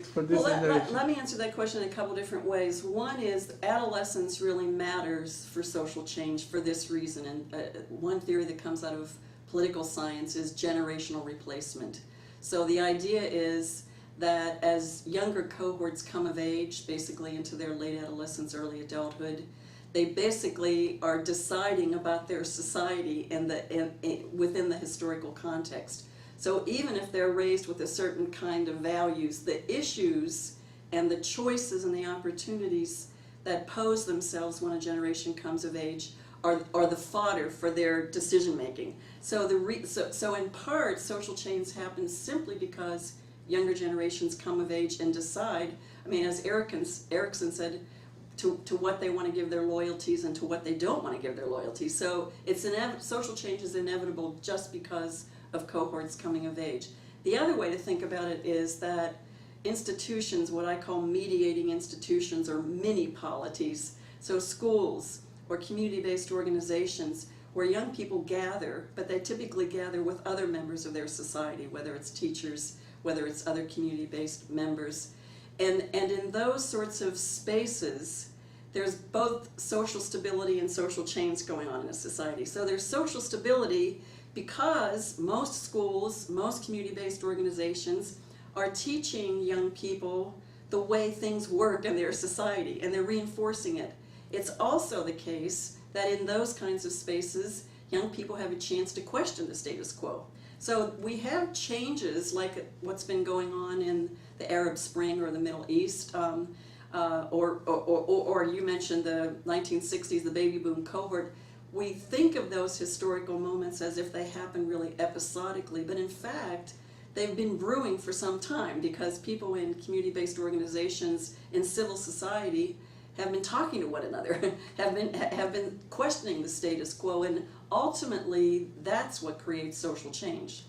for this generation? Let me answer that question in a couple different ways. One is adolescence really matters for social change for this reason, and one theory that comes out of political science is generational replacement. So the idea is that as younger cohorts come of age, basically into their late adolescence, early adulthood, they basically are deciding about their society within the historical context. So even if they're raised with a certain kind of values, the issues and the choices and the opportunities that pose themselves when a generation comes of age are the fodder for their decision making. So so in part, social change happens simply because younger generations come of age and decide. I mean, as Erickson said, to what they want to give their loyalties and to what they don't want to give their loyalties. So it's social change is inevitable just because of cohorts coming of age. The other way to think about it is that institutions, what I call mediating institutions or mini polities, so schools or community-based organizations where young people gather, but they typically gather with other members of their society, whether it's teachers, whether it's other community-based members. And in those sorts of spaces, there's both social stability and social change going on in a society. So there's social stability because most schools, most community-based organizations are teaching young people the way things work in their society, and they're reinforcing it. It's also the case that in those kinds of spaces, young people have a chance to question the status quo. So we have changes like what's been going on in the Arab Spring or the Middle East, or you mentioned the 1960s, the baby boom cohort. We think of those historical moments as if they happen really episodically, but in fact, they've been brewing for some time because people in community-based organizations in civil society have been talking to one another, have been questioning the status quo, and ultimately that's what creates social change.